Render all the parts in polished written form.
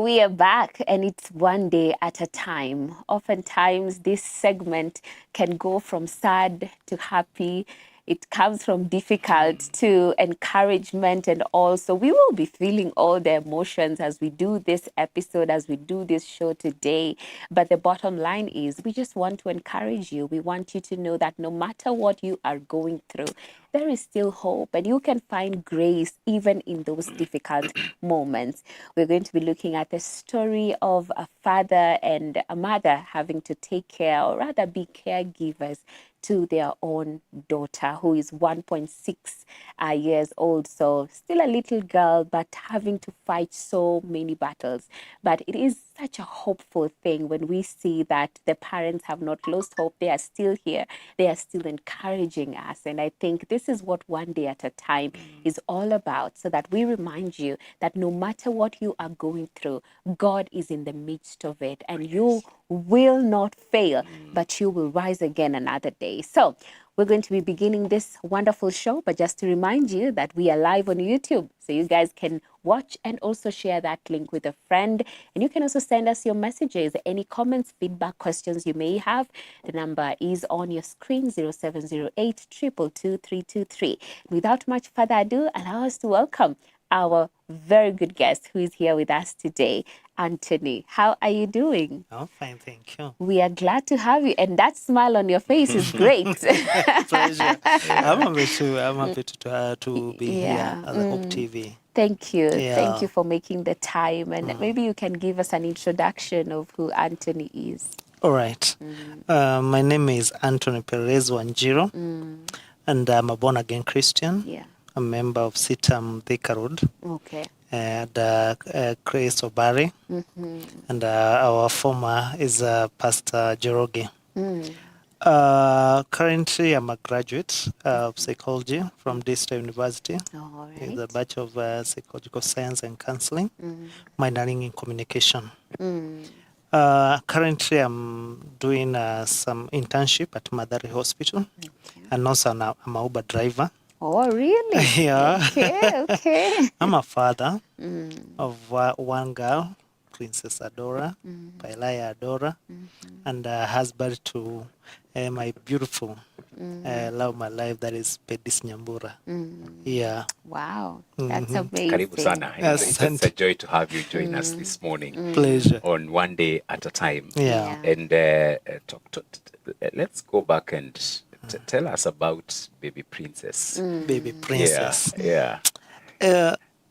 We are back, and it's one day at a time. Oftentimes, this segment can go from sad to happy. It comes from difficult to encouragement, and also we will be feeling all the emotions as we do this episode, as we do this show today. But the bottom line is, we just want to encourage you. We want you to know that no matter what you are going through, there is still hope, and you can find grace even in those difficult moments. We're going to be looking at the story of a father and a mother having to take care, or rather be caregivers to their own daughter, who is 1.6 years old. So still a little girl, but having to fight so many battles. But it is such a hopeful thing when we see that the parents have not lost hope. They are still here. They are still encouraging us. And I think this is what One Day at a Time is all about, so that we remind you that no matter what you are going through, God is in the midst of it, and you will not fail, but you will rise again another day. So we're going to be beginning this wonderful show, but just to remind you that we are live on YouTube, so you guys can watch and also share that link with a friend. And you can also send us your messages, any comments, feedback, questions you may have. The number is on your screen, 0708 222 323. Without much further ado, allow us to welcome our very good guest who is here with us today, Antony. How are you doing? Oh, fine, thank you. We are glad to have you, and that smile on your face is great. Pleasure. I'm happy to be here at the Hope TV. Thank you. Yeah. Thank you for making the time. And maybe you can give us an introduction of who Antony is. All right. My name is Antony Perez Wanjiru, and I'm a born-again Christian. Yeah. A member of Sitam Thika Road. Okay. And Grace Obari. And our former is Pastor Joroge. Currently, I'm a graduate of psychology from District University. All right. With a Bachelor of Psychological Science and Counseling, minoring in communication. Currently, I'm doing some internship at Madari Hospital, and also I'm a Uber driver. Oh, really? Yeah. Okay. I'm a father of one girl, Princess Adora, Pailaya Adora, and a husband to my beautiful love my life, that is Pedis Nyambura. Yeah. Wow, that's amazing. Karibu sana. It's a joy to have you join us this morning. Pleasure. On One Day at a Time. Yeah. And let's go back and tell us about Baby Princess. Baby Princess. Yeah.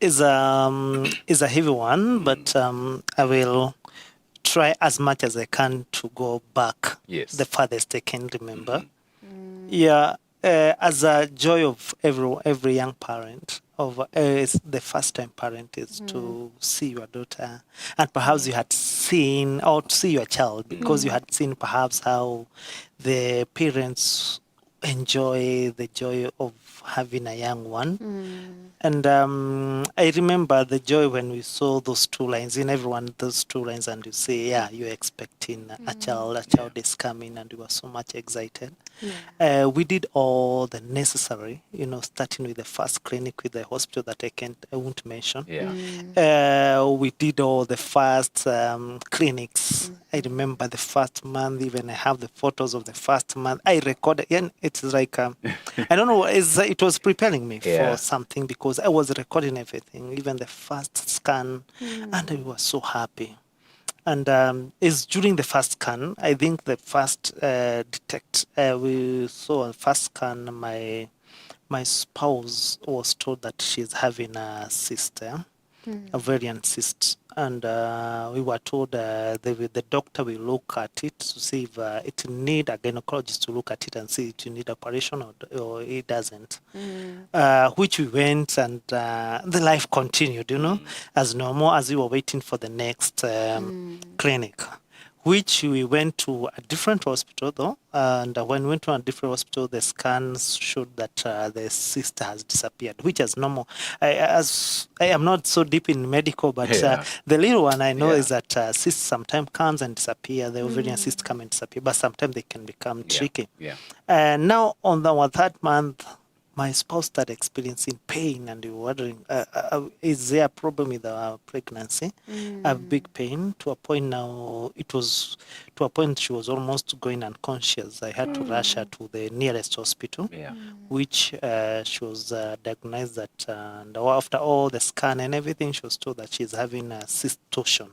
Is a heavy one, but I will try as much as I can to go back. Yes. The farthest I can remember. Yeah. As a joy of every young parent, is the first time parent is to see your daughter, and perhaps you had seen, or to see your child, because you had seen perhaps how the parents enjoy the joy of having a young one. And I remember the joy when we saw those two lines, in everyone, those two lines, and you say, yeah, you're expecting a child is coming, and we were so much excited. We did all the necessary, starting with the first clinic with the hospital that I won't mention. We did all the first clinics. I remember the first month, even I have the photos of the first month. I recorded, and it's like, I don't know, it was preparing me for something, because I was recording everything, even the first scan, and I was so happy. And it's during the first scan, I think the first we saw a first scan, my spouse was told that she's having a cyst, a variant cyst. And we were told the doctor will look at it to see if it need a gynecologist to look at it and see if you need operation or it doesn't. Which we went, and the life continued, as normal, as we were waiting for the next clinic. Which we went to a different hospital, though, and when we went to a different hospital, the scans showed that the cyst has disappeared, which is normal. I am not so deep in medical, but the little one I know is that cysts sometimes comes and disappear. The ovarian cysts come and disappear, but sometimes they can become tricky. And now on our third month, my spouse started experiencing pain, and we were wondering, is there a problem with our pregnancy? A big pain to a point now. It was to a point she was almost going unconscious. I had to rush her to the nearest hospital, Yeah. which she was diagnosed that, and after all the scan and everything, she was told that she's having a cyst torsion.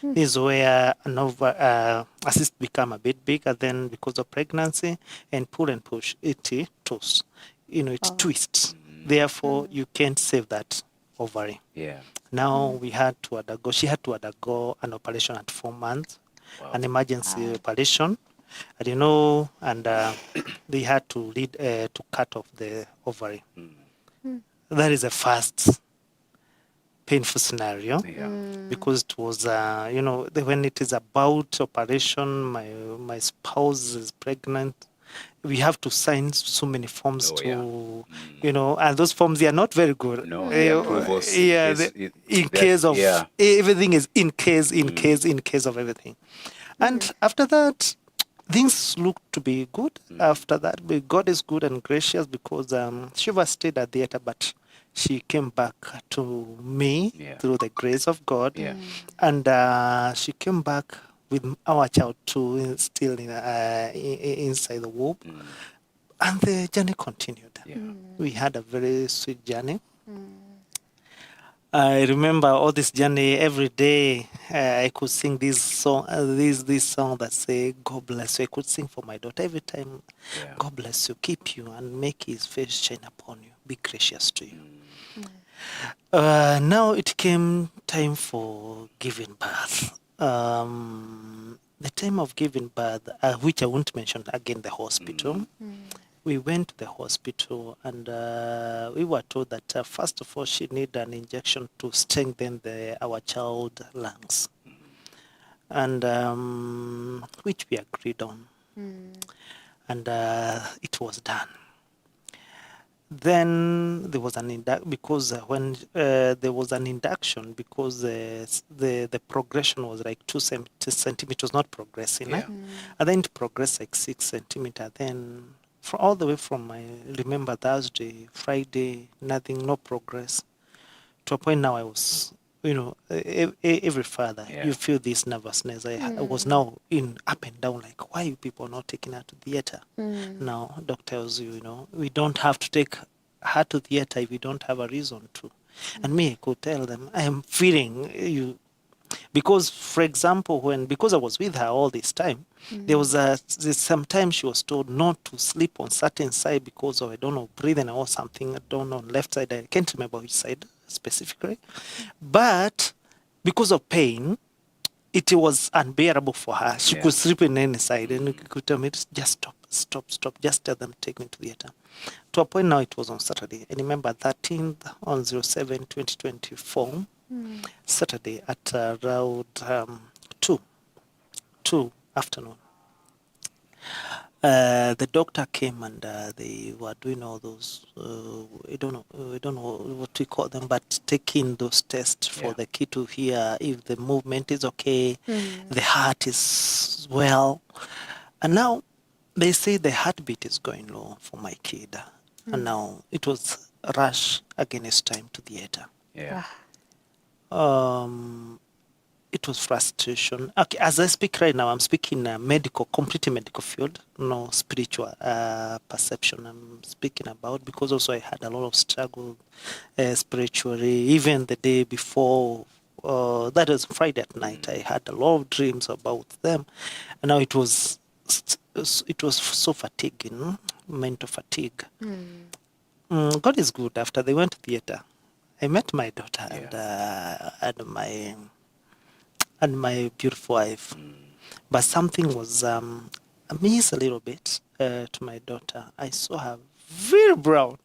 This is where a cyst become a bit bigger, then because of pregnancy and pull and push, it twists. It twists. Therefore, you can't save that ovary. Yeah. Now we had to undergo. She had to undergo an operation at 4 months, an emergency operation, and they had to lead to cut off the ovary. That is the first painful scenario. Yeah. Because it was, when it is about operation, my spouse is pregnant, we have to sign so many forms and those forms, they are not very good. No, the approvals. Yeah, in case of everything is in case of everything. And after that, things looked to be good. After that, God is good and gracious, because she was stayed at the theater, but she came back to me through the grace of God. Yeah. And she came back with our child too, still inside the womb. And the journey continued. Yeah. We had a very sweet journey. I remember all this journey. Every day I could sing this song, this song that say, God bless you. I could sing for my daughter every time. Yeah. God bless you, keep you, and make his face shine upon you. Be gracious to you. Now it came time for giving birth. The time of giving birth, which I won't mention again, the hospital. We went to the hospital, and we were told that first of all, she needed an injection to strengthen our child lungs, and which we agreed on, and it was done. Then there was an because when there was an induction, because the progression was like 2 centimeters, not progressing, Yeah. and then it progressed like 6 centimeters. Then all the way from I remember Thursday, Friday, nothing, no progress. To a point now, I was, every father, you feel this nervousness. I was now in up and down, like, why are you people not taking her to theater? Now, doctors, we don't have to take her to theater if we don't have a reason to. And me, I could tell them, I am feeling you. Because, for example, because I was with her all this time, there was sometimes she was told not to sleep on certain side because of, I don't know, breathing or something. I don't know, left side. I can't remember which side specifically. But because of pain, it was unbearable for her. She could sleep in any side, and you could tell me, just stop. Just tell them, take me to theater. To a point now, it was on Saturday. I remember 13th on 07/2024. Saturday at around 2 afternoon. The doctor came, and they were doing all those, I don't know what we call them, but taking those tests for the kid to hear if the movement is okay, the heart is well. And now they say the heartbeat is going low for my kid. And now it was a rush against time to theater. Yeah. It was frustration. Okay, as I speak right now, I'm speaking medical, completely medical field, no spiritual perception I'm speaking about, because also I had a lot of struggle spiritually. Even the day before, that was Friday at night, I had a lot of dreams about them. And now it was so fatiguing, mental fatigue. God is good. After they went to theater, I met my daughter and my beautiful wife. But something was amiss a little bit to my daughter. I saw her very brown.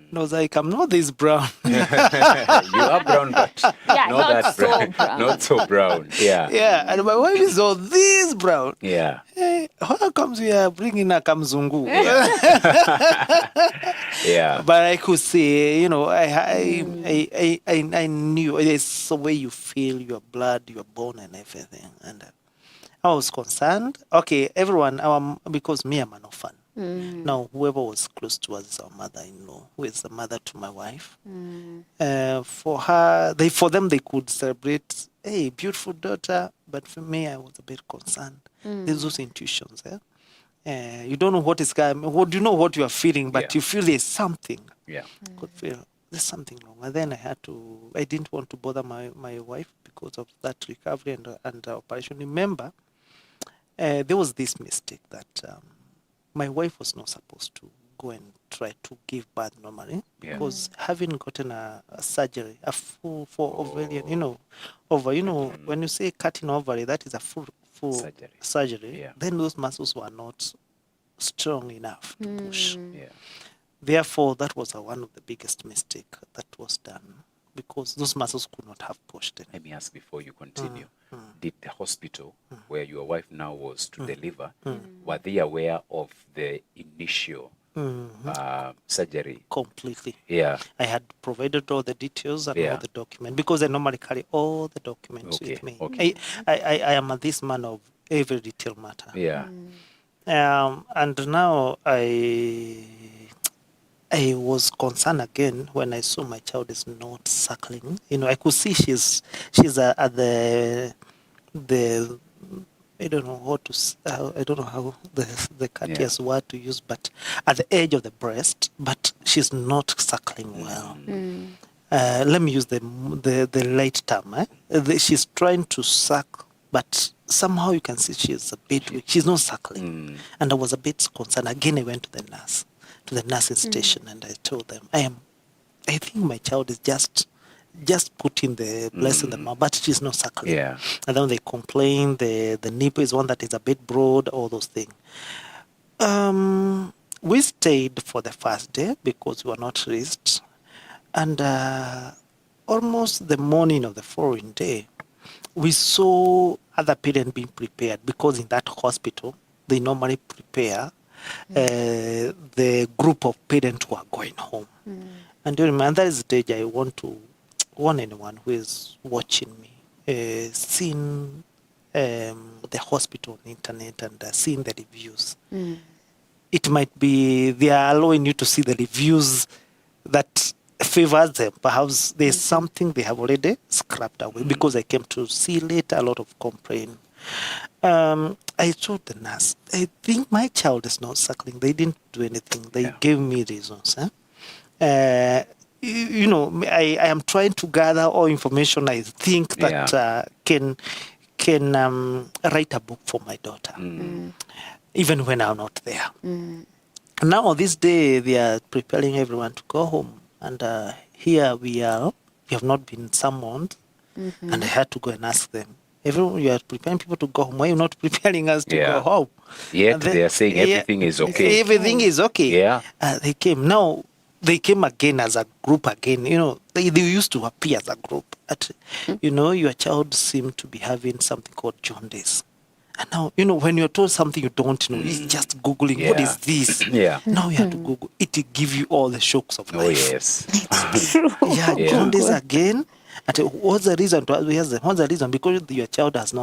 And I was like, I'm not this brown. You are brown, but not that so brown. brown. Not so brown. Yeah. Yeah, and my wife is all this brown. Yeah. Hey, how comes we are bringing a kamzungu? Yeah. But I could see, I knew it's the way you feel your blood, your bone, and everything. And I was concerned. Okay, everyone, because me, I'm an orphan. Now, whoever was close to us is our mother-in-law, who is the mother to my wife. For them, they could celebrate, hey, beautiful daughter. But for me, I was a bit concerned. There's those intuitions, you don't know what is coming. What you know what you are feeling, but you feel there's something. Could feel there's something wrong. And then I didn't want to bother my wife because of that recovery and operation. Remember, there was this mistake that my wife was not supposed to go and try to give birth normally because having gotten a surgery, a full for ovarian, when you say cutting ovary, that is a full surgery. Then those muscles were not strong enough to push. Therefore, that was one of the biggest mistake that was done because those muscles could not have pushed it. Let me ask before you continue. Did the hospital where your wife now was to deliver, were they aware of the initial surgery? Completely. Yeah. I had provided all the details and all the documents because I normally carry all the documents with me. I am this man of every detail matter. Yeah. And now I was concerned again when I saw my child is not suckling. I could see she's at the I don't know how the courteous word to use, but at the edge of the breast, but she's not suckling well. Let me use the light term. She's trying to suck, but somehow you can see she's a bit weak. She's not suckling, and I was a bit concerned. Again, I went to the nursing station, and I told them, I think my child is just putting the breast in the mouth, but she's not suckling. Yeah. And then they complain the nipple is one that is a bit broad, all those things. We stayed for the first day because we were not raised. And almost the morning of the following day, we saw other parents being prepared because in that hospital, they normally prepare the group of parents who are going home. And during my other stage, I want to warn anyone who is watching me, seeing the hospital on the internet and seeing the reviews. It might be they are allowing you to see the reviews that favors them. Perhaps there's something they have already scrapped away because I came to see later a lot of complaint. I told the nurse, I think my child is not suckling. They didn't do anything. They gave me reasons. I am trying to gather all information I think that can write a book for my daughter, even when I'm not there. Now, this day, they are preparing everyone to go home. And here we are. We have not been summoned. And I had to go and ask them, everyone, you are preparing people to go home. Why are you not preparing us to go home? Yet they are saying everything is okay. Everything is okay. Yeah. They came. Now, they came again as a group again. They used to appear as a group. But, your child seemed to be having something called jaundice. And now, when you're told something you don't know, it's just Googling, what is this? Now you have to Google. It will give you all the shocks of life. Oh, yes. It's true. Jaundice again. And what's the reason? What's the reason? Because your child is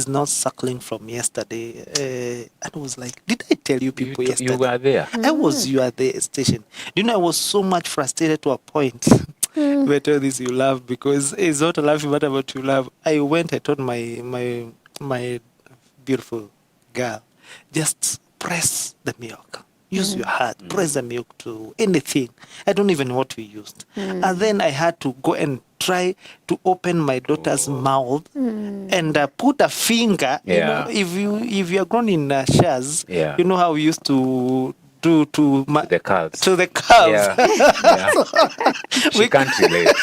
not suckling from yesterday. And I was like, did I tell you people yesterday? You were there. You at the station. I was so much frustrated to a point. Where tell this you laugh because it's not a laughing matter, but you laugh. I told my beautiful girl, just press the milk. Use your heart. Press the milk to anything. I don't even know what we used. And then I had to go and try to open my daughter's mouth and put a finger. If you are grown in shaz, you know how we used to do to the calves. To the calves. She can't relate.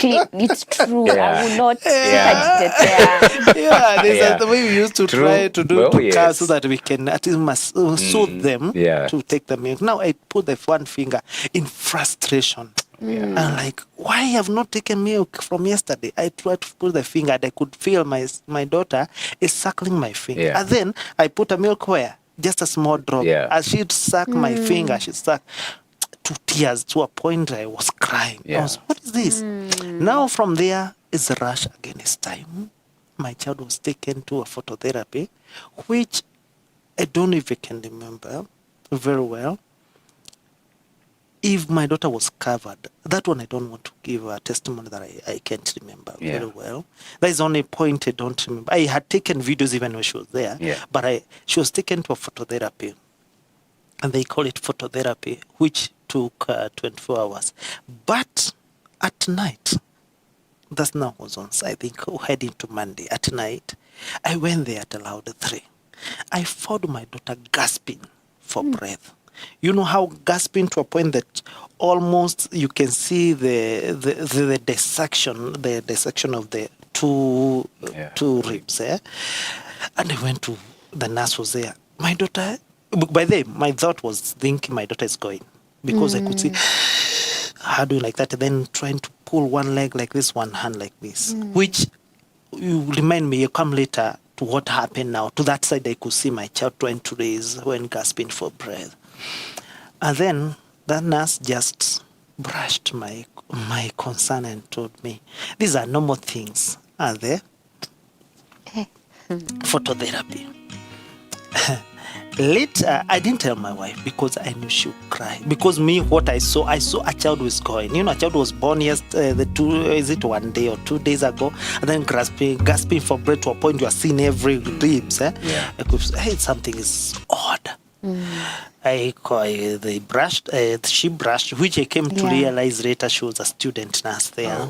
It's true. I will not touch it there. There's the way we used to try to do to calves so that we can at least soothe them to take the milk. Now I put the one finger in frustration. I'm like, why have not taken milk from yesterday? I tried to put the finger and I could feel my daughter is suckling my finger. And then I put a milk where? Just a small drop. As she'd suck my finger, she'd suck to tears to a point I was crying. I was, what is this? Now from there is a rush again. It's time. My child was taken to a phototherapy, which I don't even can remember very well if my daughter was covered. That one I don't want to give a testimony that I can't remember very well. That is the only point I don't remember. I had taken videos even when she was there, but she was taken to a phototherapy, and they call it phototherapy, which took 24 hours. But at night, that now was on, I think, heading to Monday. At night, I went there at around 3. I found my daughter gasping for breath. You know how gasping to a point that almost you can see the dissection of the two ribs. And I went to, the nurse was there. My daughter, by then, my thought was thinking my daughter is going, because I could see her doing like that, and then trying to pull one leg like this, one hand like this, which you remind me, you come later to what happened now. To that side, I could see my child trying to raise when gasping for breath. And then that nurse just brushed my concern and told me, these are normal things, are they? Phototherapy. Later, I didn't tell my wife because I knew she would cry. Because me, what I saw a child was going. You know, a child was born one day or 2 days ago, and then gasping for breath to a point you are seeing every ribs. I could say, hey, something is odd. She brushed, which I came to realize later she was a student nurse there.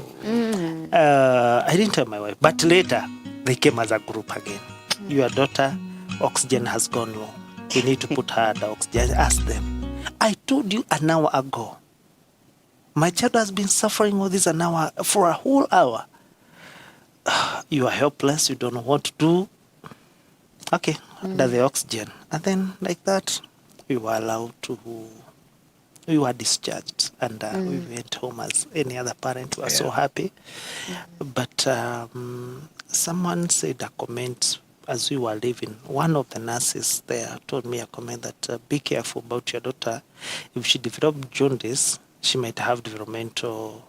I didn't tell my wife, but later they came as a group again. Your daughter, oxygen has gone low. We need to put her under oxygen. Ask them. I told you an hour ago. My child has been suffering all this an hour, for a whole hour. You are helpless. You don't know what to do. Okay, under the oxygen. And then like that, we were allowed to, we were discharged, and we went home as any other parent. We were so happy. But someone said a comment as we were leaving. One of the nurses there told me a comment that be careful about your daughter. If she developed jaundice, she might have developmental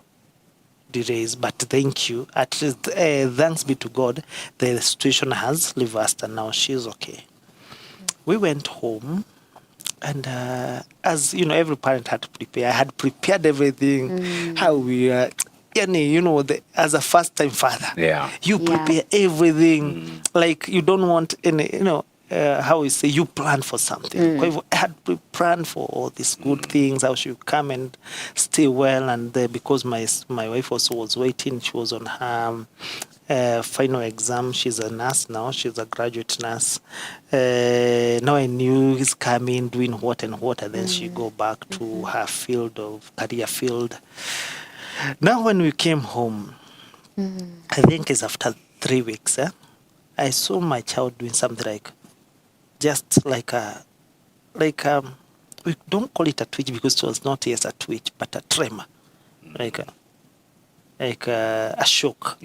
delays, but thank you. At least, thanks be to God, the situation has reversed and now she's okay. We went home, and as you know, every parent had to prepare. I had prepared everything, how we you know, as a first-time father, you prepare everything. Like, you don't want any, you know, how we say, you plan for something. I had planned for all these good things, how she would come and stay well. And because my wife also was waiting, she was on her final exam. She's a nurse now. She's a graduate nurse. Now I knew he's coming, doing what and what, and then she go back to her career field. Now when we came home, I think it's after 3 weeks, I saw my child doing something like, just like we don't call it a twitch because it was not a twitch, but a tremor, like a shock.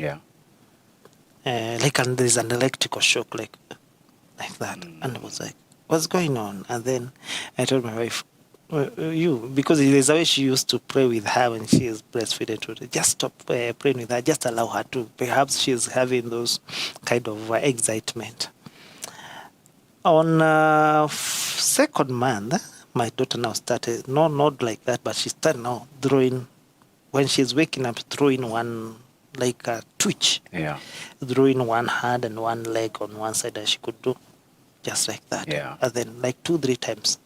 And there's an electrical shock, like that. And I was like, what's going on? And then I told my wife, because there's a way she used to pray with her when she is breastfeeding. Just stop praying with her. Just allow her to. Perhaps she's having those kind of excitement. On second month, my daughter now started, not like that, but she started now throwing, when she's waking up, throwing one, like a twitch. Throwing one hand and one leg on one side, and she could do just like that. And then like 2-3 times.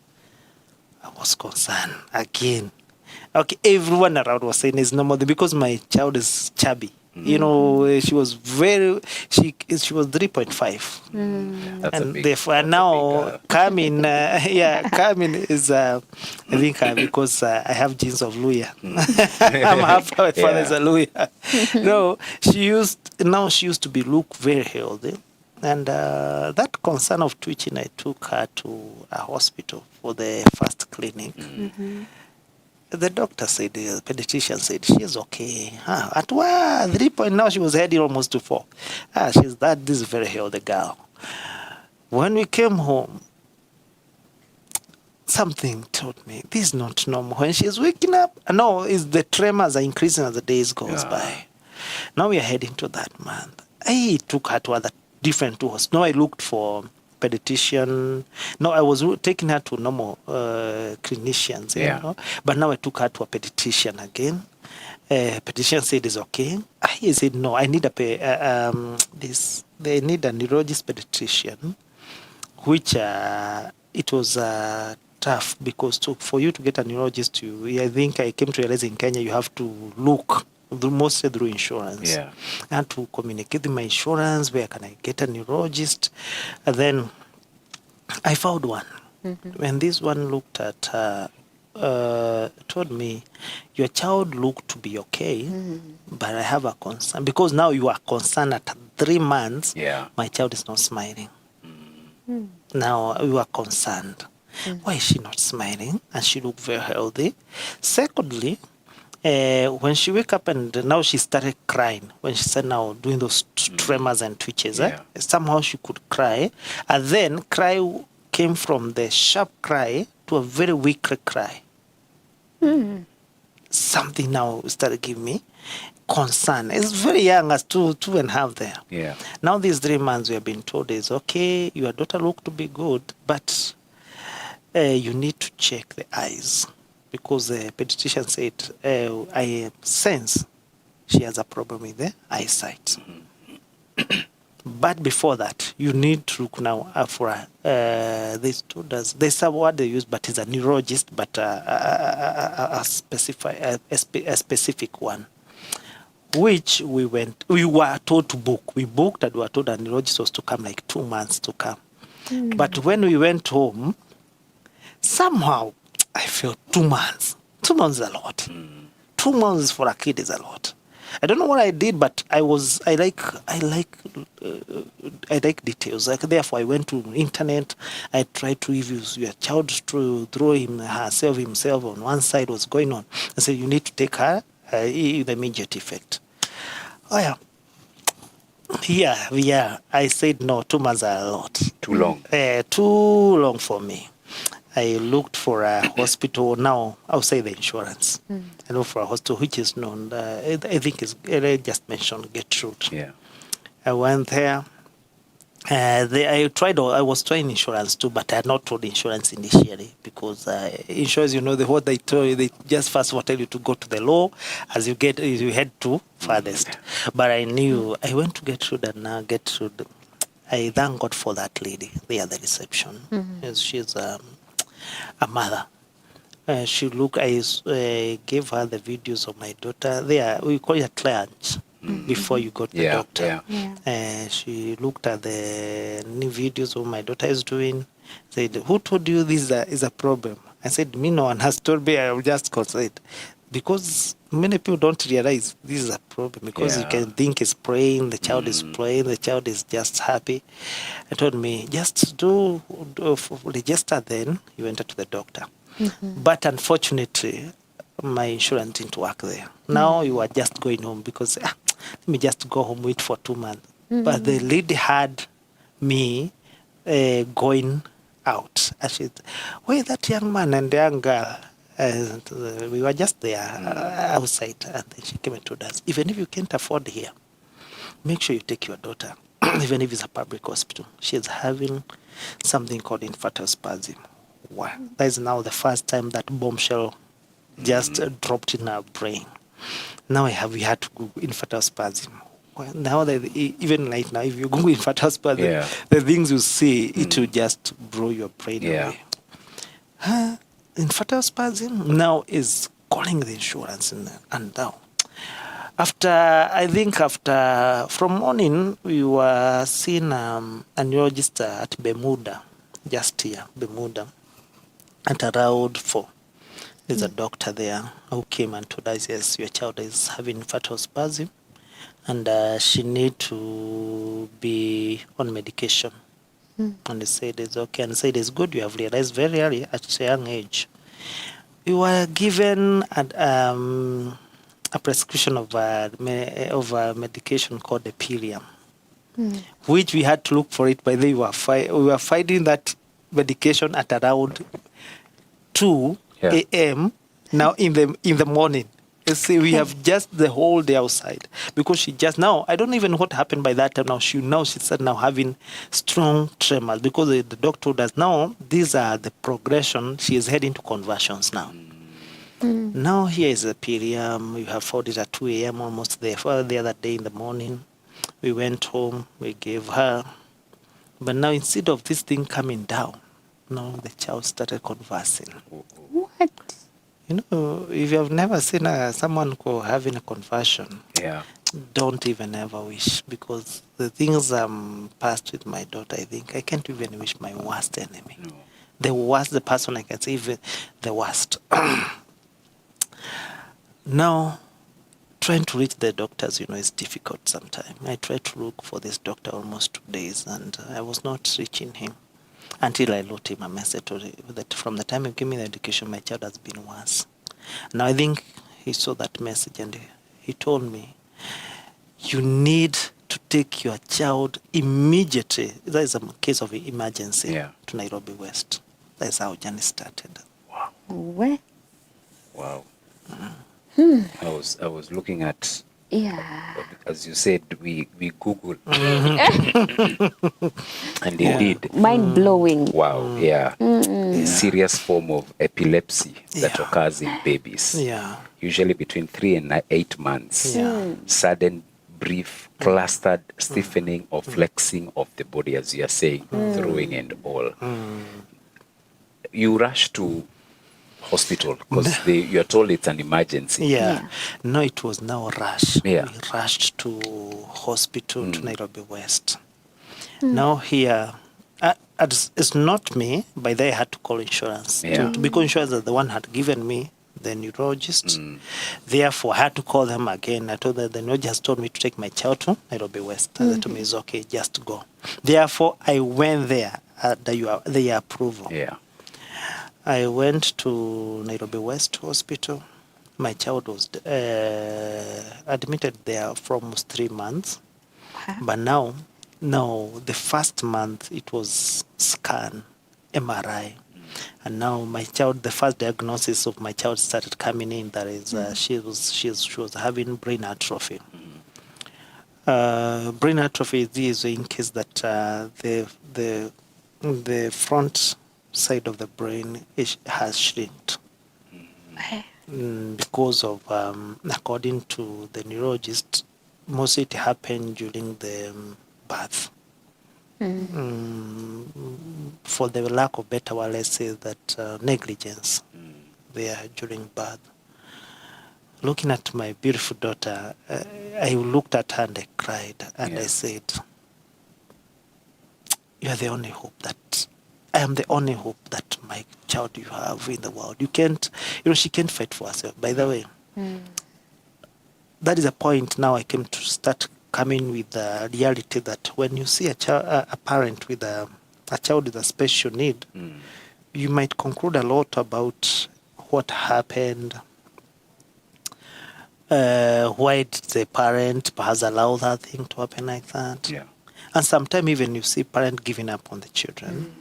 I was concerned again. Okay, everyone around was saying it's normal because my child is chubby. You know, she was she was 3.5. And therefore now Carmen, Carmen is, I think because I have genes of Luya. I'm half my father is a Luya. No, she used to look very healthy. And that concern of twitching, I took her to a hospital for the first clinic. The doctor said, the pediatrician said, she's okay. At 3 point now, she was heading almost to 4. This is a very healthy girl. When we came home, something told me, this is not normal. When she's waking up, the tremors are increasing as the days goes by. Now we are heading to that month. I took her to other different tours. Now I looked for pediatrician. No, I was taking her to normal clinicians, you know. But now I took her to a pediatrician again. Pediatrician said it's okay. I said no. I need they need a neurologist pediatrician, which it was tough because for you to get a neurologist, I think I came to realize in Kenya you have to look mostly through insurance. Yeah. And to communicate with my insurance, where can I get a neurologist? And then I found one. When this one looked at told me, your child looked to be okay, but I have a concern. Because now you are concerned at 3 months, my child is not smiling. Now you are concerned. Why is she not smiling? And she looked very healthy. Secondly, when she wake up and now she started crying, when she started now doing those tremors and twitches, somehow she could cry. And then cry came from the sharp cry to a very weak cry. Something now started giving me concern. It's very young, as 2.5 there. Yeah. Now these 3 months we have been told is okay, your daughter looked to be good, but you need to check the eyes. Because the pediatrician said, I sense she has a problem with the eyesight. But before that, you need to look now for these tutors. There's a word they use, but it's a neurologist, but a specific one, which we were told to book. We booked and we were told a neurologist was to come like 2 months to come. But when we went home, somehow I felt 2 months. 2 months is a lot. 2 months for a kid is a lot. I don't know what I did, but I like details. Like, therefore, I went to internet. I tried to use your child to throw himself on one side. What's going on? I said you need to take her with immediate effect. Oh yeah. Yeah. I said no. 2 months are a lot. Too long. Too long for me. I looked for a hospital now outside the insurance. I looked for a hospital which is known. I think I just mentioned Gertrude. Yeah. I went there. I was trying insurance too, but I had not told insurance initially because insurance, what they tell you, they just first will tell you to go to the law as you head to farthest. But I knew I went to Gertrude and now Gertrude. I thank God for that lady there at the reception. She's a mother. I gave her the videos of my daughter. There, we call it a client before you go to the doctor. She looked at the new videos of my daughter is doing. Said, who told you this is a problem? I said, me, no one has told me. I will just consider. Because many people don't realize this is a problem because you can think it's praying, the child is praying, the child is just happy. I told me, just do register then, you enter to the doctor. But unfortunately, my insurance didn't work there. Now you are just going home because let me just go home, wait for 2 months. But the lady had me going out. I said, where is that young man and the young girl? And we were just there outside, and then she came and told us, even if you can't afford here, make sure you take your daughter, even if it's a public hospital. She's having something called infantile spasm. Wow. That is now the first time that bombshell just dropped in our brain. Now we had to Google infantile spasm. Well, now that even right now, if you Google infantile spasm, the things you see, it will just blow your brain away. Infantile spasm now is calling the insurance and down. From morning, we were seeing a neurologist at Bermuda, just here, Bermuda, at around 4. There's a doctor there who came and told us, yes, your child is having infantile spasm and she need to be on medication. And they said it's okay, and said it's good. You have realized very early at a young age. We were given a prescription of a medication called Epilium, which we had to look for it. By the way, we were finding that medication at around 2 a.m. now in the morning. You see, we have just the whole day outside because she just now, I don't even know what happened by that time. Now she started now having strong tremors because the doctor does now, these are the progression. She is heading to conversions now. Now here is a period. We have found it at 2 a.m. almost there. For the other day in the morning, we went home, we gave her. But now instead of this thing coming down, now the child started conversing. What? You know, if you have never seen someone having a conversion, Yeah. don't even ever wish, because the things passed with my daughter, I think I can't even wish my worst enemy. No. The worst, the person I can say, even the worst. Now, trying to reach the doctors, is difficult sometimes. I tried to look for this doctor almost 2 days, and I was not reaching him until I wrote him a message that from the time he gave me the education, my child has been worse. Now, I think he saw that message and he told me, you need to take your child immediately. That is a case of emergency to Nairobi West. That's how journey started. Wow. Where? Wow. I was looking at, as you said, we Google. And indeed. Mind blowing. Wow, yeah. A serious form of epilepsy that occurs in babies. Yeah. Usually between 3 and 8 months. Yeah. Sudden, brief, clustered stiffening or flexing of the body, as you are saying, throwing and all. You rush to hospital because you are told it's an emergency. Yeah. No, it was now rush. Yeah. We rushed to hospital to Nairobi West. Now here, it's not me, but they had to call insurance. Because insurance is the one had given me the neurologist. Therefore, I had to call them again. I told them the neurologist told me to take my child to Nairobi West. They told me it's okay, just go. Therefore, I went there at the approval. Yeah. I went to Nairobi West Hospital. My child was admitted there for almost 3 months. But now, the first month, it was scan, MRI. And now my child, the first diagnosis of my child started coming in. That is, she was having brain atrophy. Brain atrophy is in case that the front side of the brain has shrinked because of, according to the neurologist, mostly it happened during the birth. For the lack of better word, let's say that negligence there during birth. Looking at my beautiful daughter, I looked at her and I cried and I said, you are the only hope that, I am the only hope that my child you have in the world. You can't, she can't fight for herself. By the way, that is a point now I came to start coming with the reality that when you see a parent with a child with a special need, you might conclude a lot about what happened, why did the parent perhaps allow that thing to happen like that. Yeah. And sometimes even you see parent giving up on the children.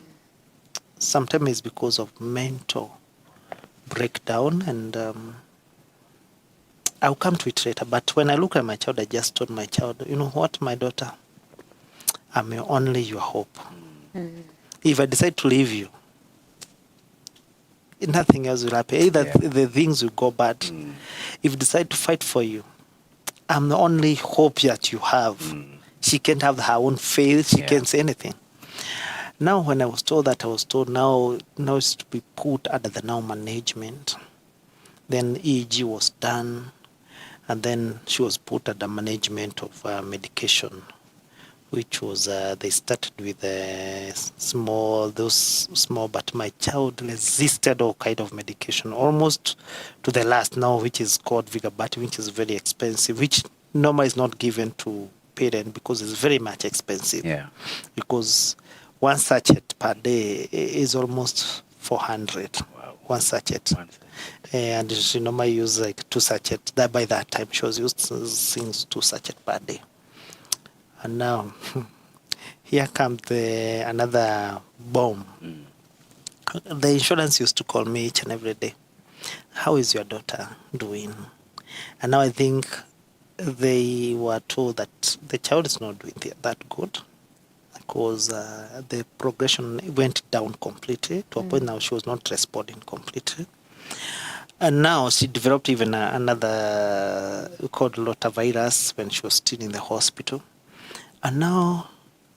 Sometimes it's because of mental breakdown, and I'll come to it later. But when I look at my child, I just told my child, you know what, my daughter, I'm only your hope. If I decide to leave you, nothing else will happen. Either the things will go bad. If I decide to fight for you, I'm the only hope that you have. She can't have her own faith. She can't say anything. Now, when I was told that, I was told now it's to be put under the now management. Then EEG was done, and then she was put under management of medication, which was they started with small, but my child resisted all kind of medication almost to the last now, which is called Vigabattin, which is very expensive, which normally is not given to parents because it's very much expensive. Because one sachet per day is almost 400. Wow. One sachet. And she normally used like 2 sachets. That by that time she was using 2 sachets per day. And now here comes another bomb. The insurance used to call me each and every day. How is your daughter doing? And now I think they were told that the child is not doing that good, because the progression went down completely to a point now she was not responding completely. And now she developed even another called rotavirus when she was still in the hospital. And now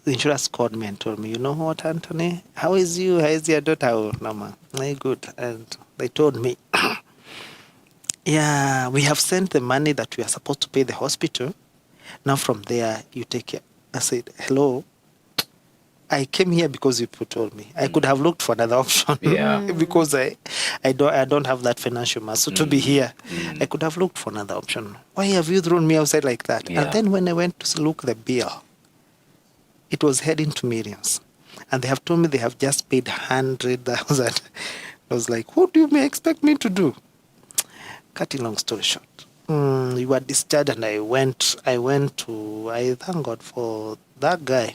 the insurance called me and told me, you know what, Anthony, how is you? How is your daughter? Oh, no, ma, very good. And they told me, yeah, we have sent the money that we are supposed to pay the hospital. Now from there, you take care. I said, hello, I came here because you told me. I could have looked for another option. Yeah. Because I don't have that financial muscle to be here. I could have looked for another option. Why have you thrown me outside like that? Yeah. And then when I went to look the bill, it was heading to millions. And they have told me they have just paid 100,000. I was like, what do you may expect me to do? Cutting long story short, we were discharged, and I thank God for that guy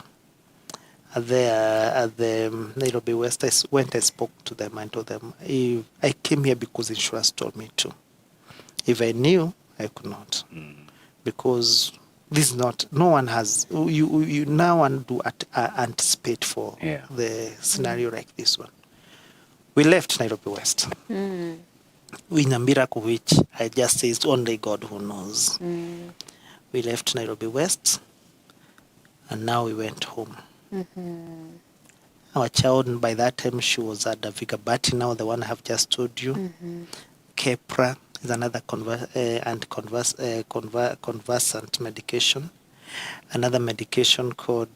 there at the Nairobi West. I spoke to them and told them, if I came here because insurance told me to. If I knew, I could not. Because this is not, no one has, you now want to anticipate for the scenario like this one. We left Nairobi West. In a miracle which I just say it's only God who knows. We left Nairobi West, and now we went home. Our child, by that time, she was at the Vigabati, now the one I have just told you. Kepra is another convalescent medication. Another medication called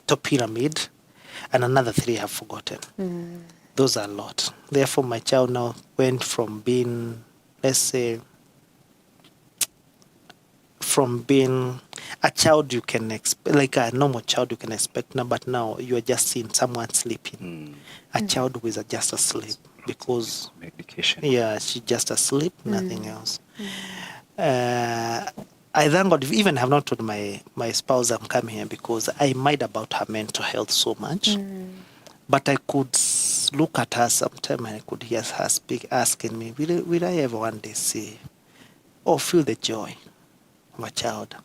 topiramide, and another 3 I have forgotten. Those are a lot. Therefore, my child now went from being, let's say, from being a child you can expect, like a normal child you can expect now, but now you are just seeing someone sleeping. A child who is just asleep because medication. Yeah, she's just asleep, nothing else. I thank God, even have not told my spouse I'm coming here because I mind about her mental health so much. But I could look at her sometime and I could hear her speak, asking me, will I ever one day see or feel the joy of a child?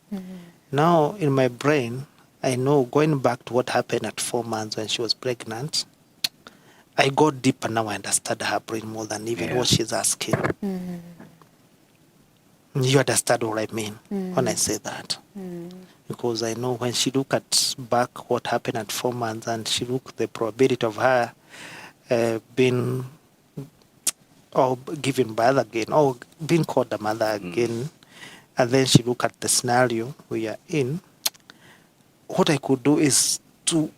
Now, in my brain, I know, going back to what happened at 4 months when she was pregnant, I got deeper now. I understand her brain more than even what she's asking. You understand what I mean when I say that? Because I know when she look at back what happened at 4 months, and she look the probability of her being or giving birth again or being called a mother again, and then she look at the scenario we are in, what I could do is to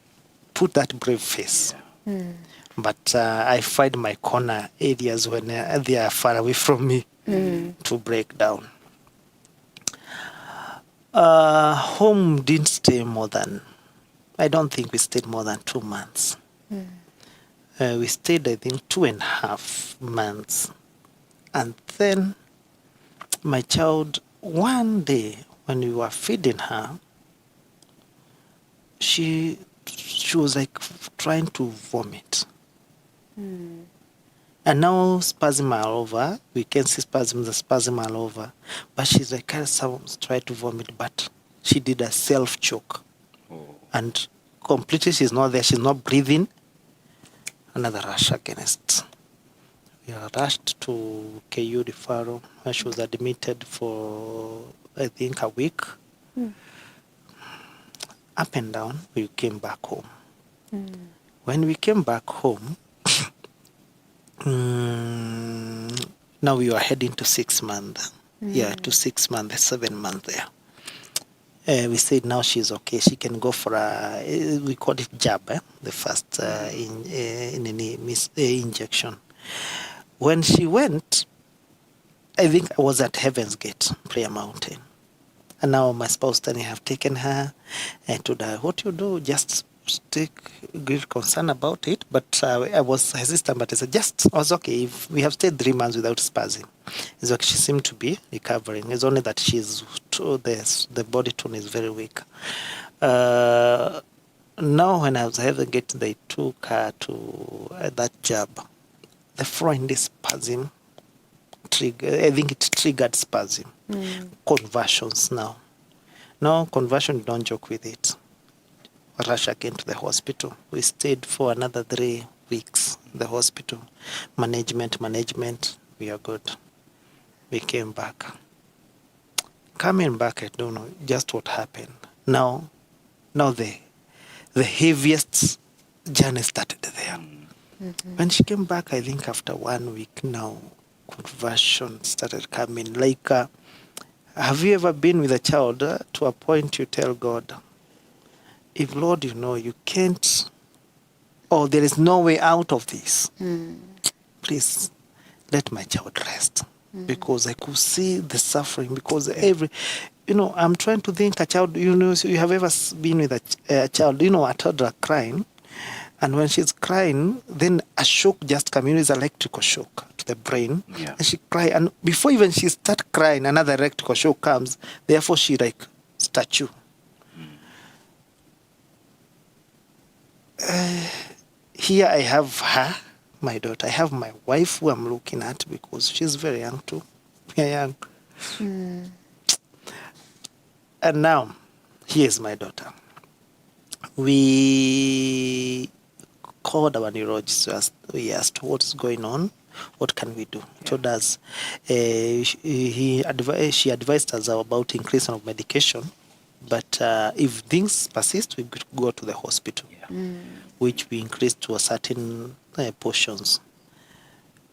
put that brave face. But I find my corner areas when they are far away from me to break down. Home didn't stay more than, I don't think we stayed more than 2 months. We stayed, I think, 2.5 months. And then my child, one day when we were feeding her, she was like trying to vomit. And now spasm all over. We can see spasm all over. But she's like, someone's trying to vomit, but she did a self-choke. And completely she's not there. She's not breathing. Another rush against. We are rushed to KU referral, where she was admitted for, I think, a week. Up and down, we came back home. When we came back home, now we were heading to 6 months. To 6 months, 7 months there. We said now she's okay. She can go for we call it jab, the first injection. When she went, I think I was at Heaven's Gate, Prayer Mountain. And now my spouse and I have taken her and told her, what you do, just take great concern about it. But I was hesitant, but I said, I was okay. If we have stayed 3 months without spasm, it's okay. She seemed to be recovering. It's only that the body tone is very weak. Now when I was they took her to that jab. The following day spasm I think it triggered spasm. Conversions now. No, conversion, don't joke with it. Rush again to the hospital. We stayed for another 3 weeks in the hospital. Management, we are good. We came back. Coming back, I don't know just what happened. Now the heaviest journey started there. When she came back, I think after 1 week now, conversion started coming. Like, have you ever been with a child to a point you tell God, if Lord, you can't, or there is no way out of this, please let my child rest. Because I could see the suffering, because I'm trying to think a child, so you have ever been with a child, a toddler crying, and when she's crying, then a shock just comes, it's electrical shock to the brain, and she cries, and before even she starts crying, another electrical shock comes, therefore she like statue. Here I have her, my daughter. I have my wife who I'm looking at because she's very young too. Very young. And now, here's my daughter. We called our neurologist. We asked what's going on. What can we do? He told us she advised us about increase of medication. But if things persist, we could go to the hospital, which we increased to a certain portions.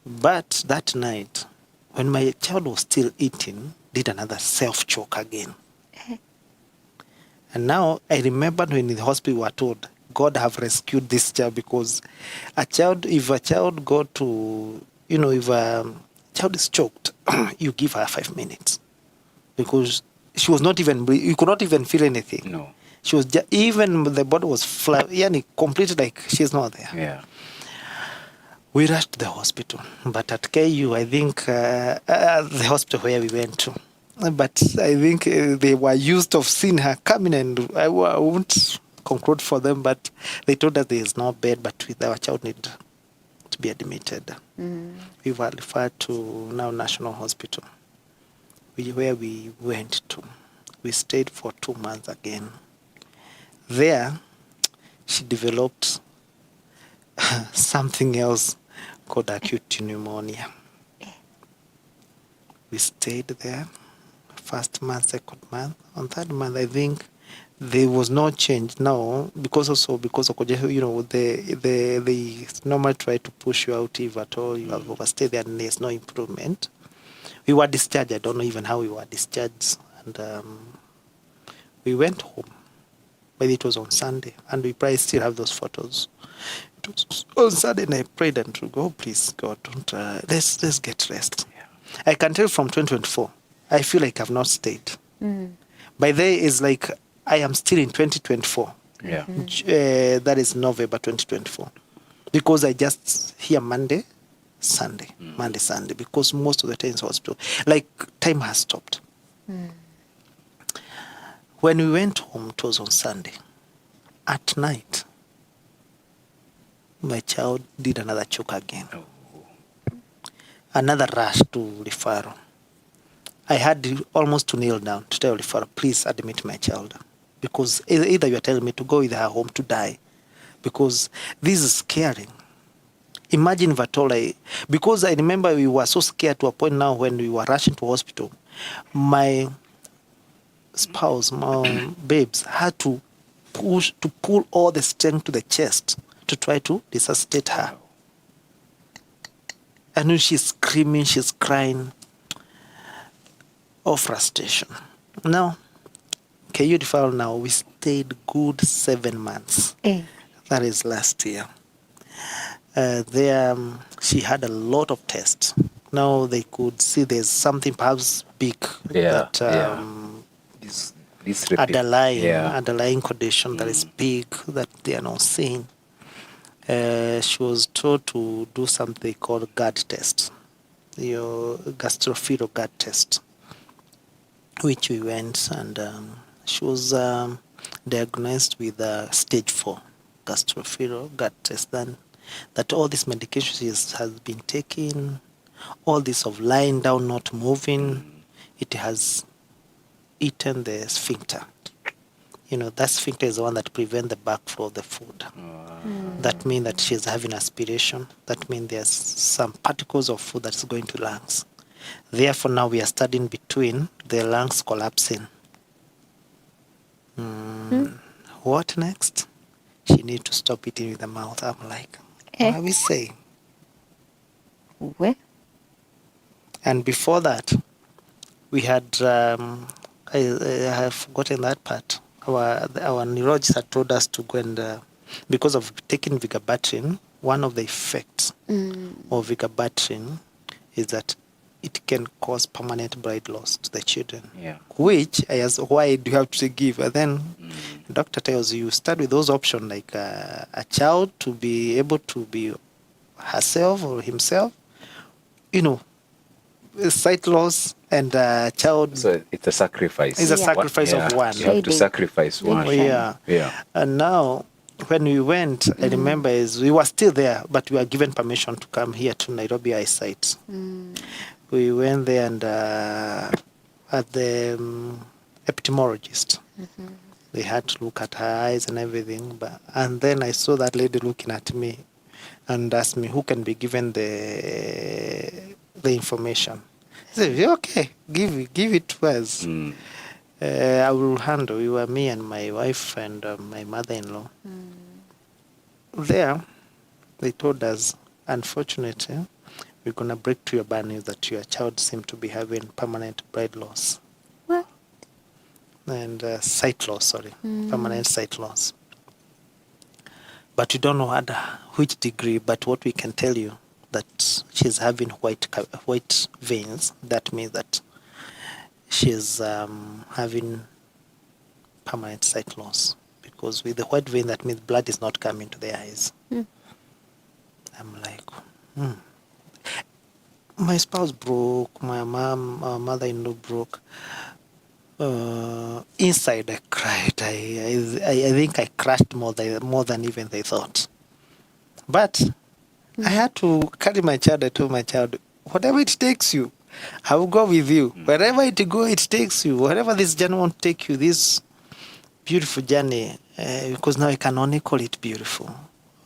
But that night, when my child was still eating, did another self-choke again. And now I remember when in the hospital we were told, God have rescued this child, because if a child go to, if a child is choked, you give her 5 minutes. Because she was not even, you could not even feel anything. No. She was even the body was flat, completely like she's not there. Yeah. We rushed to the hospital, but at KU, I think the hospital where we went to, but I think they were used of seeing her coming, and I won't conclude for them, but they told us there is no bed, but our child need to be admitted. We were referred to now National Hospital, where we went to. We stayed for 2 months again. There, she developed something else called acute pneumonia. We stayed there, first month, second month. On third month, I think there was no change now, because of they normally try to push you out if at all you have overstayed there and there's no improvement. We were discharged. I don't know even how we were discharged. And we went home. But it was on Sunday, and we probably still have those photos. It was on Sunday, and I prayed and to go, please, God, don't. Let's get rest. Yeah. I can tell from 2024, I feel like I've not stayed. By there is like I am still in 2024. Yeah. That is November 2024, because I just hear Monday, Sunday, Monday, Sunday, because most of the time in hospital, like time has stopped. When we went home, it was on Sunday. At night, my child did another choke again. Another rush to referral. I had almost to kneel down to tell referral, please admit my child. Because either you are telling me to go with her home to die, because this is scary. Imagine if at all because I remember we were so scared to a point now when we were rushing to hospital, my spouse, my babes, had to pull all the strength to the chest to try to resuscitate her. And when she's screaming, she's crying, of frustration. Now, KU deferral now, we stayed good 7 months. That is last year. There, she had a lot of tests. Now they could see there's something perhaps big that this underlying condition that is big that they are not seeing. She was told to do something called GAD test, your gastroesophageal GAD test, which we went, and she was diagnosed with stage 4 gastroesophageal GAD test. Then that all this medication has been taking all this of lying down, not moving, it has eaten the sphincter. That sphincter is the one that prevents the backflow of the food. That means that she's having aspiration. That means there's some particles of food that's going to lungs. Therefore, now we are studying between the lungs collapsing. What next? She needs to stop eating with the mouth. I'm like, what are we saying? Where? And before that, we had, I have forgotten that part. Our neurologist had told us to go and, because of taking vigabatrin, one of the effects of vigabatrin is that it can cause permanent blood loss to the children. Yeah. Which, why do you have to give? And then the doctor tells you, start with those options, like a child to be able to be herself or himself, sight loss and a child. So it's a sacrifice. It's a sacrifice of one. You have to sacrifice one. Yeah. And now, when we went, I remember we were still there, but we were given permission to come here to Nairobi Eyesight. We went there and at the epidemiologist. They had to look at her eyes and everything. And then I saw that lady looking at me and asked me who can be given the information. I said, okay, give it to us. I will handle. We were me and my wife and my mother-in-law. There, they told us, unfortunately, we're going to break to your bad news that your child seems to be having permanent blood loss. What? And sight loss, permanent sight loss. But you don't know at which degree, but what we can tell you, that she's having white veins. That means that she's having permanent sight loss. Because with the white vein, that means blood is not coming to the eyes. I'm like, My spouse broke, my mother-in-law broke. Inside I cried. I think I crashed more than even they thought. But I had to carry my child. I told my child, whatever it takes you, I will go with you. Wherever it takes you. Wherever this journey won't take you, this beautiful journey, because now I can only call it beautiful.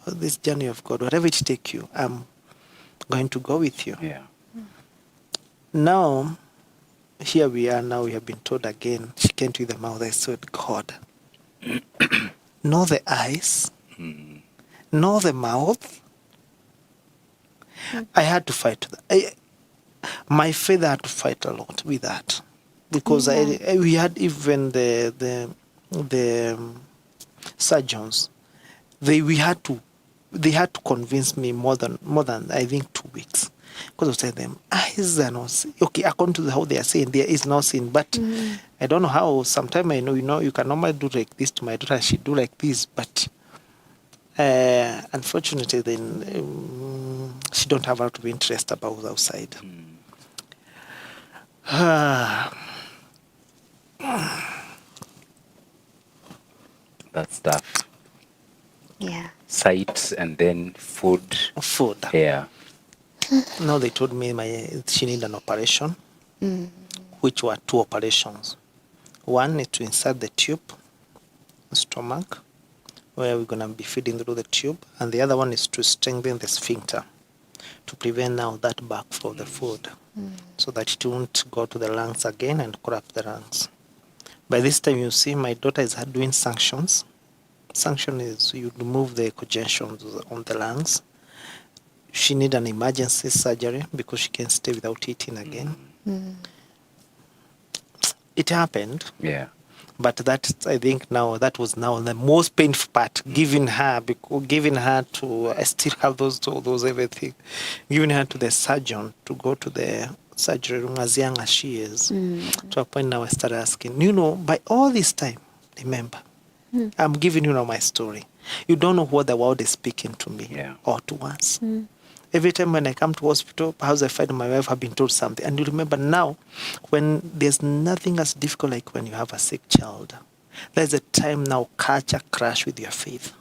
This journey of God, wherever it takes you, I'm going to go with you. Yeah. Now, here we are now, we have been told again, she came to the mouth, I said, God, know the eyes, know the mouth. I had to fight that. My faith had to fight a lot with that. Because we had even the surgeons, they had to convince me more than I think 2 weeks. Because I said them, eyes are not seen. Okay, according to how they are saying, there is no sin. But I don't know how. Sometimes I know, you can normally do like this to my daughter. She do like this, but unfortunately, then she don't have a lot of interest about outside. That's tough. Yeah. Sight and then food. Yeah. Now they told me she need an operation, which were 2 operations. One is to insert the tube, stomach, where we're going to be feeding through the tube, and the other one is to strengthen the sphincter to prevent now that backflow of the food, so that it won't go to the lungs again and corrupt the lungs. By this time, you see, my daughter is doing suctions. Suction is you remove the congestion on the lungs. She need an emergency surgery because she can't stay without eating again. It happened. Yeah. But that, I think now, that was now the most painful part, giving her to, I still have those everything, giving her to the surgeon to go to the surgery room as young as she is, to a point now I started asking, by all this time, remember, I'm giving you now my story. You don't know what the world is speaking to me or to us. Every time when I come to hospital, perhaps I find my wife have been told something. And you remember now, when there's nothing as difficult like when you have a sick child, there's a time now culture crash with your faith.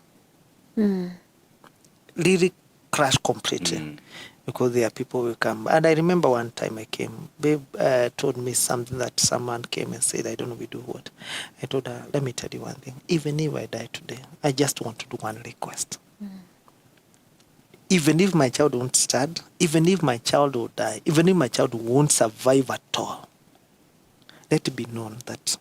Really crash completely. Because there are people who come. And I remember one time I came, babe told me something that someone came and said, I don't know we do what. I told her, let me tell you one thing. Even if I die today, I just want to do one request. Even if my child won't start, even if my child will die, even if my child won't survive at all, let it be known that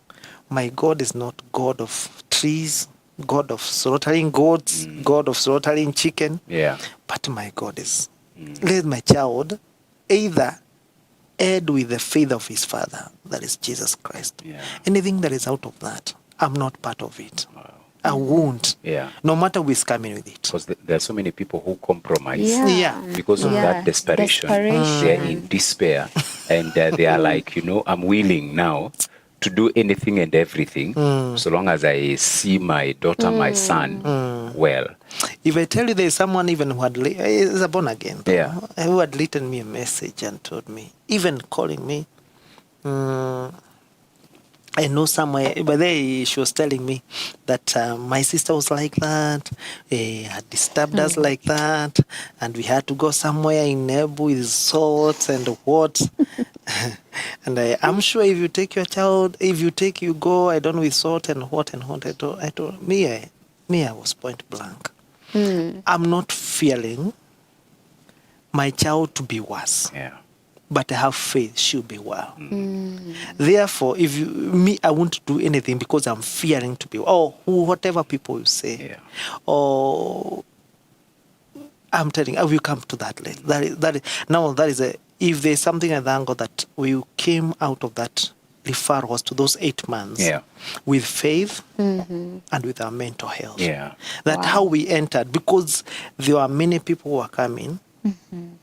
my God is not God of trees, God of slaughtering goats, God of slaughtering chicken, but my God is. Let my child either aid with the faith of his father, that is Jesus Christ. Anything that is out of that, I'm not part of it. I won't. No matter who is coming with it. Because there are so many people who compromise because of Yeah. that desperation. They're in despair. And they are like, I'm willing now to do anything and everything so long as I see my daughter, my son well. If I tell you there's someone even who had, is a born again, who had written me a message and told me, even calling me, I know somewhere, but she was telling me that my sister was like that, had disturbed us like that, and we had to go somewhere in Nebu with salt and what. And I'm sure if you take your child, you go, I don't know, with salt and what and what. I told me, I was point blank. I'm not fearing my child to be worse. But I have faith she'll be well. Therefore, I won't do anything because I'm fearing to be well. Or whatever people will say. Or I'm telling you, I will come to that later. If there's something I thank God that we came out of that referrals to those 8 months with faith and with our mental health. That's how we entered, because there were many people who were coming,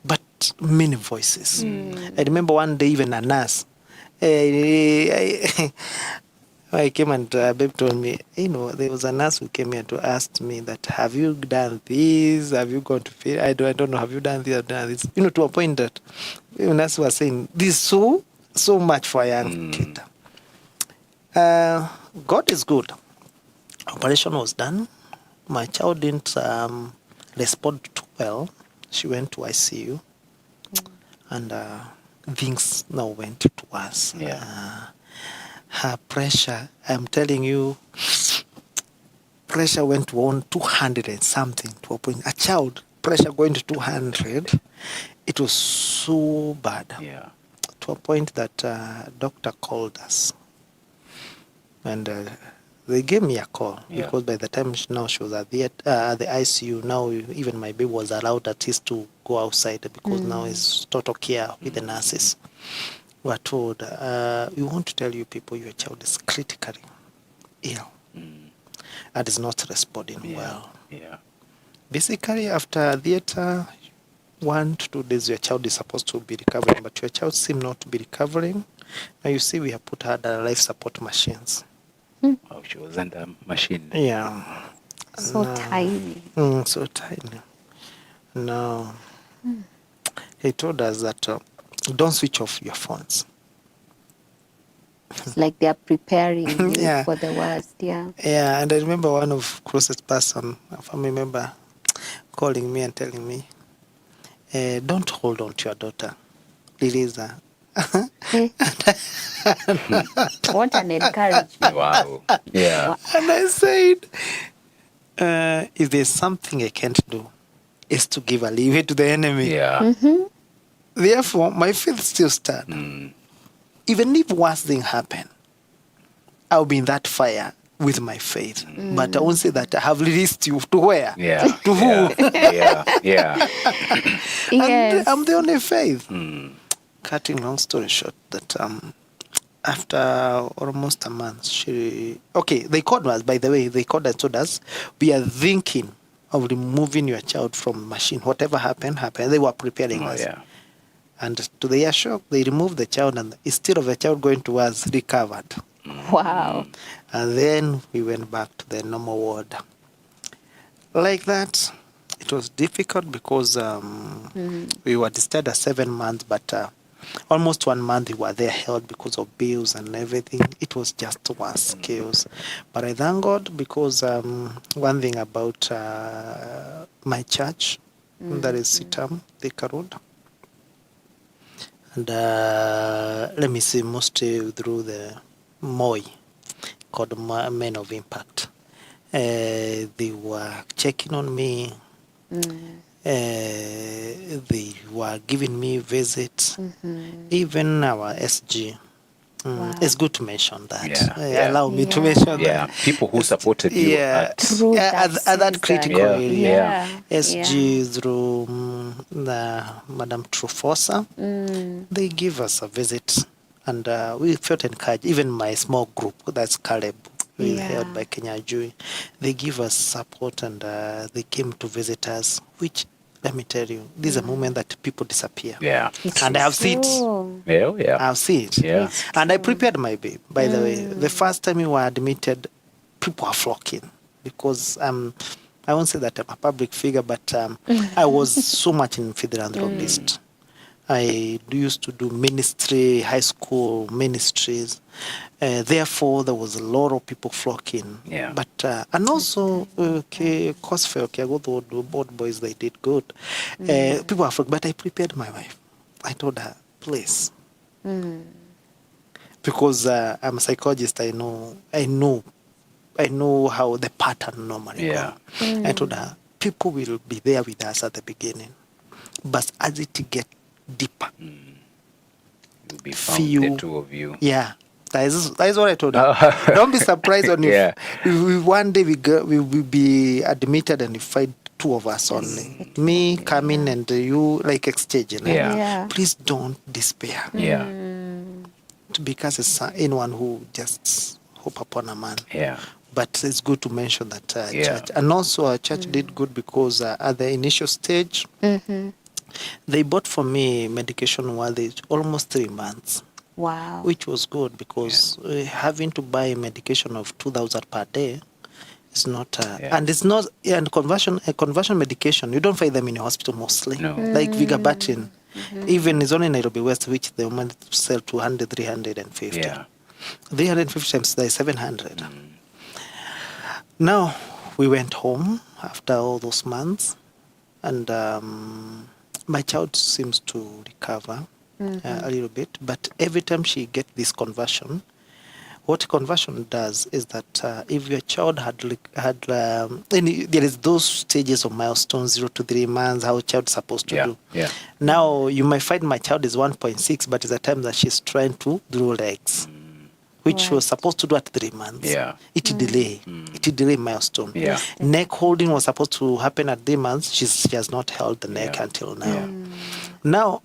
but many voices. I remember one day even a nurse, I came and babe told me, there was a nurse who came here to ask me that, have you done this? Have you gone to feel? I don't know. Have you done this? Have done this? To a point that the nurse was saying, this is so much for a young kid. God is good. Operation was done. My child didn't respond too well. She went to ICU. And things now went to us. Her pressure, I'm telling you, pressure went to 200 and something to a point. A child, pressure going to 200, it was so bad. To a point that doctor called us. And they gave me a call because by the time she was at the ICU, now even my baby was allowed at least to go outside because now it's total care with the nurses. We were told, we want to tell you people your child is critically ill and is not responding well. Basically, after theater, 1 to 2 days, your child is supposed to be recovering, but your child seems not to be recovering. Now you see we have put her under life support machines. Oh, she was under machine. So tiny. So tiny. No. He told us that don't switch off your phones. It's like they're preparing you for the worst. Yeah, and I remember one of closest person, a family member, calling me and telling me, don't hold on to your daughter. Release her. What an encouragement. Wow. Yeah. And I said, if there's something I can't do, is to give a leeway to the enemy. Therefore, my faith still stands. Even if worse thing happen, I'll be in that fire with my faith. But I won't say that I have released you to where? To who? And I'm the only faith. Cutting long story short, that after almost a month, they called us, by the way, they called and told us, we are thinking of removing your child from the machine. Whatever happened. They were preparing us. And to their shock, they removed the child, and instead of the child going to us, recovered. Wow. And then we went back to the normal ward. Like that, it was difficult because we were discharged at 7 months, but almost 1 month we were there held because of bills and everything. It was just worse chaos. But I thank God because one thing about my church, That is Sitam, Thika Road. And let me see, mostly through the Moi, called Men of Impact. They were checking on me. They were giving me visits. Even our SG. Wow. It's good to mention that. Yeah. Allow me to Yeah. mention Yeah, that. people who supported you at Through that at that season. critical Yeah, area. Yeah. SG through the Madam Trufosa, they give us a visit, and we felt encouraged. Even my small group, that's Caleb, held by Kenya Jui, they give us support, and they came to visit us, which, let me tell you, this is a moment that people disappear. yeah. And I have seen it. True. Yeah. I've seen it. Yeah. It's And I true. prepared my babe, by the way. The first time we were admitted, people were flocking because I won't say that I'm a public figure, but I was so much in philanthropist. I used to do ministry, high school ministries. Therefore, there was a lot of people flocking. Yeah. But and also, Cosfell, the board boys, they did good. People were flocking, but I prepared my wife. I told her, please, because I'm a psychologist. I know how the pattern normally Yeah. go. I told her, people will be there with us at the beginning, but as it get deeper, You'll be found, few, the two of you. yeah, that is what I told her. Don't be surprised on Yeah. if one day we will be admitted and we find two of us only, me coming and you like exchanging. Yeah. Yeah. Please don't despair. Yeah. Because it's anyone who just hope upon a man. Yeah. But it's good to mention that Yeah. church. And also our church did good because at the initial stage, they bought for me medication while they almost 3 months, Wow. which was good because having to buy medication of 2,000 per day is not, and it's not, and conversion medication, you don't find them in your hospital mostly. No. Like Vigabatrin, even it's only in Nairobi West, which they managed to sell 200, 350. Yeah. 350 times like 700. Now we went home after all those months, and my child seems to recover a little bit. But every time she gets this conversion, what conversion does is that if your child had there is those stages of milestones, 0 to 3 months, how a child is supposed to do. Yeah. Now you might find my child is 1.6, but it's a time that she's trying to draw legs, which was supposed to do at 3 months. Yeah. It delay. It delay milestone. Yeah. Neck holding was supposed to happen at 3 months. She has not held the neck until now. Yeah. Now,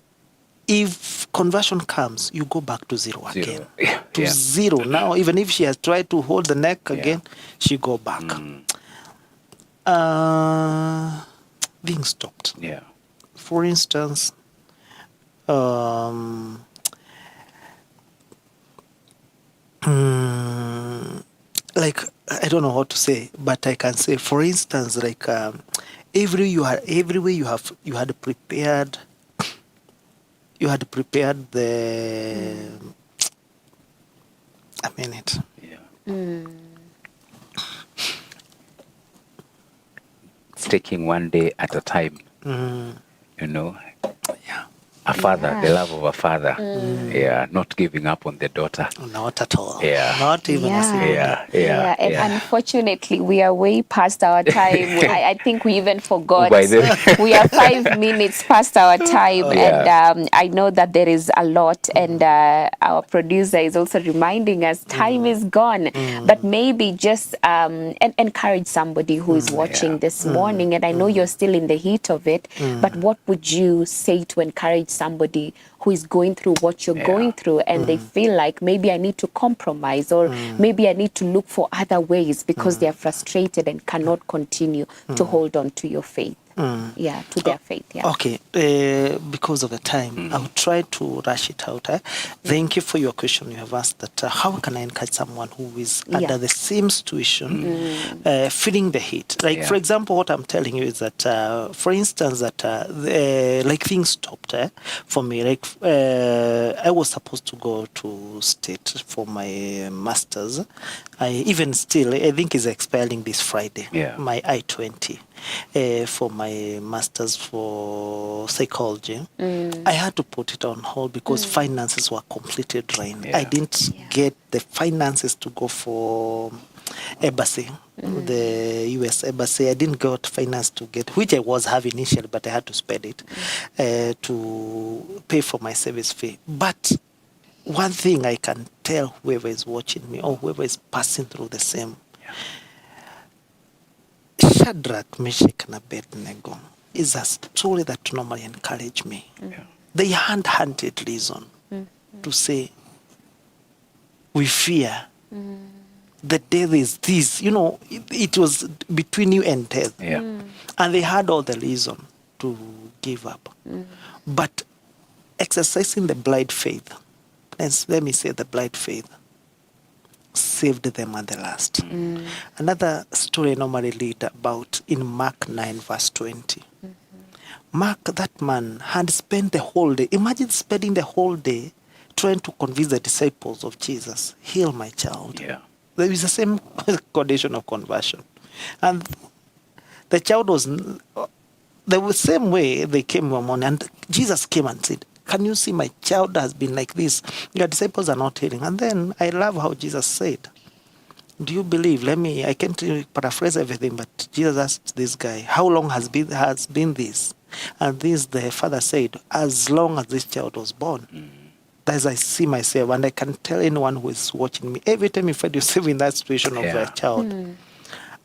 if conversion comes, you go back to zero again. Yeah. To Yeah. zero. Now, even if she has tried to hold the neck again, she go back. Being stopped. Yeah. For instance, like I don't know how to say, but I can say, for instance, like everywhere you had prepared the a minute. Yeah. It's taking one day at a time. You know, Yeah. a father, the love of a father. Yeah, not giving up on the daughter. Not at all. Yeah. Not even a single. And unfortunately, we are way past our time. I think we even forgot. By then. We are 5 minutes past our time. And I know that there is a lot. And our producer is also reminding us time is gone. But maybe just encourage somebody who is watching this morning. And I know you're still in the heat of it. But what would you say to encourage somebody who is going through what you're going through, and they feel like maybe I need to compromise, or maybe I need to look for other ways because they are frustrated and cannot continue to hold on to your faith? To their faith. Okay, because of the time, I'll try to rush it out. Thank you for your question. You have asked that how can I encourage someone who is under the same situation, feeling the heat? Like, for example, what I'm telling you is that, for instance, that like things stopped for me. Like I was supposed to go to state for my master's. I think is expiring this Friday. Yeah. My I-20. for my master's for psychology. I had to put it on hold because finances were completely drained. I didn't get the finances to go for embassy, the U.S. embassy. I didn't got finance to get, which I was having initially, but I had to spend it to pay for my service fee. But one thing I can tell whoever is watching me or whoever is passing through the same, Shadrach, Meshach, and Abednego is a story that normally encouraged me. They handed reason to say, we fear. The death is this. You know, it was between you and death. And they had all the reason to give up. But exercising the blind faith, let me say the blind faith, saved them at the last. Another story I normally read about in Mark 9 verse 20. Mark, that man, had spent the whole day. Imagine spending the whole day trying to convince the disciples of Jesus, heal my child. There is the same condition of conversion. And the child was, the same way they came one morning, and Jesus came and said, can you see my child has been like this? Your disciples are not healing. And then I love how Jesus said, do you believe? I can't paraphrase everything, but Jesus asked this guy, how long has been this? And this, the father said, as long as this child was born. As I see myself, and I can tell anyone who is watching me, every time you find yourself in that situation of a child,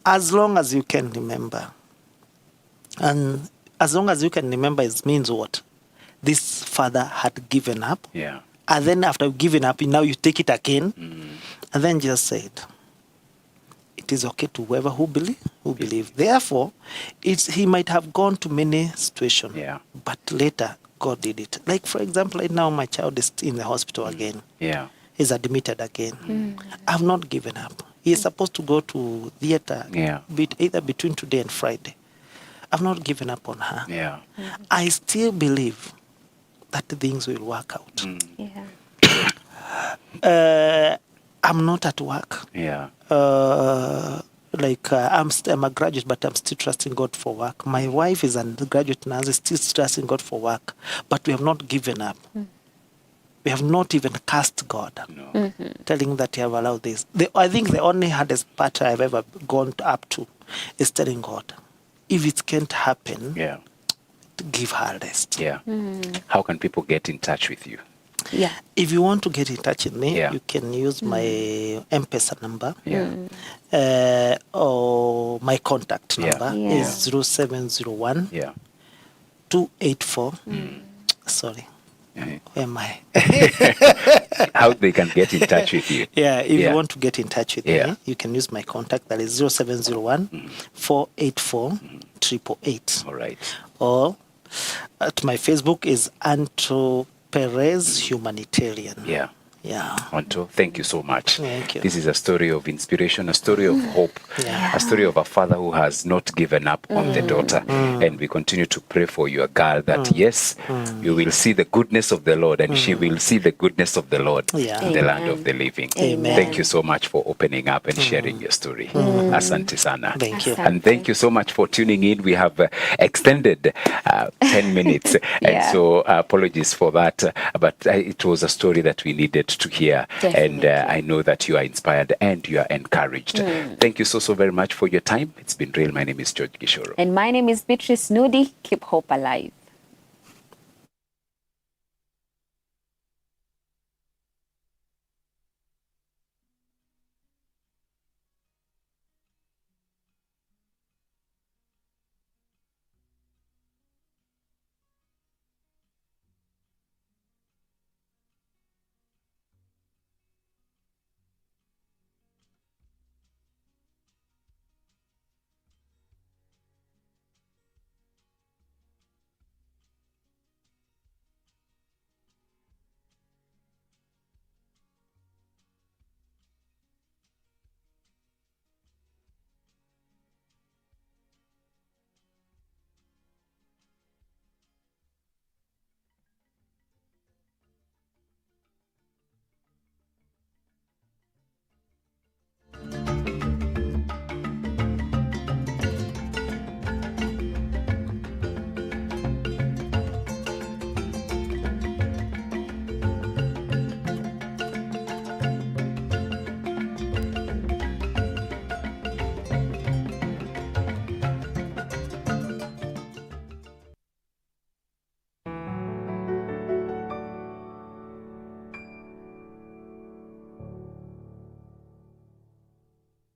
as long as you can remember. And as long as you can remember, it means what? This father had given up. And then after giving up, now you take it again. And then Jesus said, it is okay to whoever who believe. Therefore, he might have gone to many situations, but later God did it. Like, for example, right now my child is in the hospital again. He's admitted again. I've not given up. He is supposed to go to theater either between today and Friday. I've not given up on her. I still believe that things will work out. I'm not at work. I'm a graduate, but I'm still trusting God for work. My wife is a graduate nurse, still trusting God for work, but we have not given up. We have not even cursed God, telling that you have allowed this. I think the only hardest part I've ever gone up to is telling God, if it can't happen, give her rest. How can people get in touch with you? If you want to get in touch with me, you can use my M-Pesa number or my contact number is 0701 284. Sorry. Am I? How they can get in touch with you? If you want to get in touch with me, you can use my contact. That is 0701 484 888. All right. Or at my Facebook is Antony Perez Humanitarian. Anto, thank you so much. Thank you. This is a story of inspiration, a story of hope, a story of a father who has not given up on the daughter. And we continue to pray for your girl that, yes, you will see the goodness of the Lord and she will see the goodness of the Lord in the land of the living. Thank you so much for opening up and sharing your story. Asante sana. Thank you. And thank you so much for tuning in. We have extended 10 minutes. And so apologies for that. But it was a story that we needed to hear. Definitely. And I know that you are inspired and you are encouraged. Thank you so very much for your time. It's been real. My name is George Gishoro. And my name is Beatrice Nudi. Keep hope alive.